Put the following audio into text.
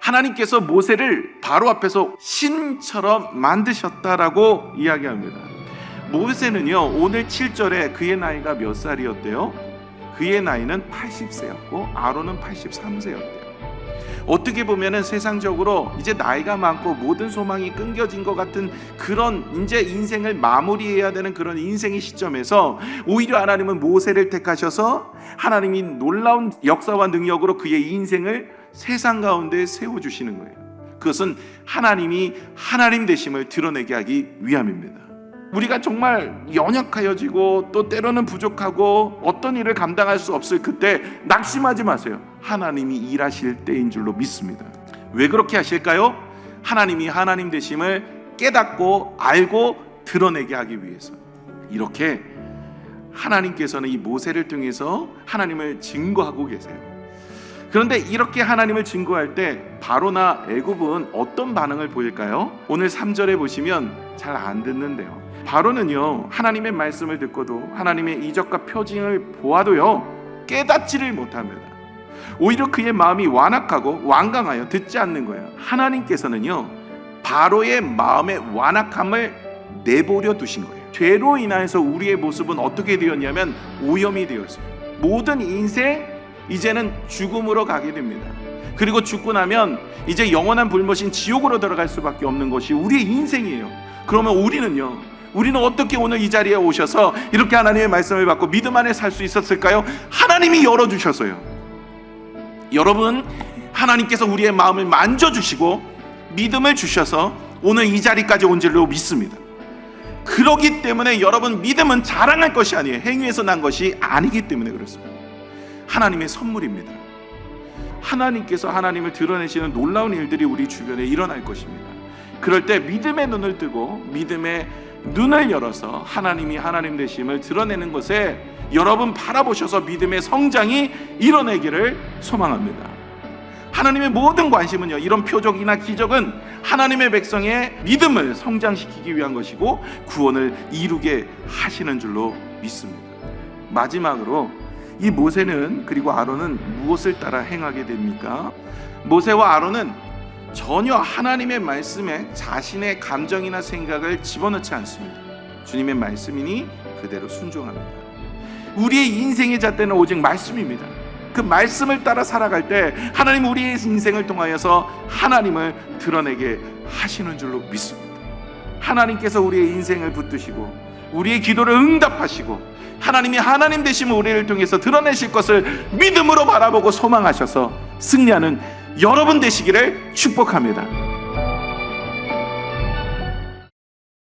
하나님께서 모세를 바로 앞에서 신처럼 만드셨다라고 이야기합니다. 모세는요, 오늘 7절에 그의 나이가 몇 살이었대요? 그의 나이는 80세였고 아론은 83세였대요. 어떻게 보면은 세상적으로 이제 나이가 많고 모든 소망이 끊겨진 것 같은 그런 이제 인생을 마무리해야 되는 그런 인생의 시점에서 오히려 하나님은 모세를 택하셔서 하나님이 놀라운 역사와 능력으로 그의 인생을 세상 가운데 세워주시는 거예요. 그것은 하나님이 하나님 되심을 드러내게 하기 위함입니다. 우리가 정말 연약하여지고 또 때로는 부족하고 어떤 일을 감당할 수 없을 그때 낙심하지 마세요. 하나님이 일하실 때인 줄로 믿습니다. 왜 그렇게 하실까요? 하나님이 하나님 되심을 깨닫고 알고 드러내게 하기 위해서. 이렇게 하나님께서는 이 모세를 통해서 하나님을 증거하고 계세요. 그런데 이렇게 하나님을 증거할 때 바로나 애굽은 어떤 반응을 보일까요? 오늘 3절에 보시면 잘 안 듣는데요. 바로는요, 하나님의 말씀을 듣고도 하나님의 이적과 표징을 보아도요 깨닫지를 못합니다. 오히려 그의 마음이 완악하고 완강하여 듣지 않는 거예요. 하나님께서는요 바로의 마음의 완악함을 내버려 두신 거예요. 죄로 인하여서 우리의 모습은 어떻게 되었냐면 오염이 되었어요. 모든 인생 이제는 죽음으로 가게 됩니다. 그리고 죽고 나면 이제 영원한 불못인 지옥으로 들어갈 수밖에 없는 것이 우리의 인생이에요. 그러면 우리는 어떻게 오늘 이 자리에 오셔서 이렇게 하나님의 말씀을 받고 믿음 안에 살 수 있었을까요? 하나님이 열어주셔서요. 여러분, 하나님께서 우리의 마음을 만져주시고 믿음을 주셔서 오늘 이 자리까지 온 줄로 믿습니다. 그렇기 때문에 여러분, 믿음은 자랑할 것이 아니에요. 행위에서 난 것이 아니기 때문에 그렇습니다. 하나님의 선물입니다. 하나님께서 하나님을 드러내시는 놀라운 일들이 우리 주변에 일어날 것입니다. 그럴 때 믿음의 눈을 뜨고 믿음의 눈을 열어서 하나님이 하나님 되심을 드러내는 것에 여러분 바라보셔서 믿음의 성장이 일어나기를 소망합니다. 하나님의 모든 관심은요, 이런 표적이나 기적은 하나님의 백성의 믿음을 성장시키기 위한 것이고 구원을 이루게 하시는 줄로 믿습니다. 마지막으로 이 모세는 그리고 아론은 무엇을 따라 행하게 됩니까? 모세와 아론은 전혀 하나님의 말씀에 자신의 감정이나 생각을 집어넣지 않습니다. 주님의 말씀이니 그대로 순종합니다. 우리의 인생의 잣대는 오직 말씀입니다. 그 말씀을 따라 살아갈 때 하나님 우리의 인생을 통하여서 하나님을 드러내게 하시는 줄로 믿습니다. 하나님께서 우리의 인생을 붙드시고 우리의 기도를 응답하시고 하나님이 하나님 되심을 우리를 통해서 드러내실 것을 믿음으로 바라보고 소망하셔서 승리하는 여러분 되시기를 축복합니다.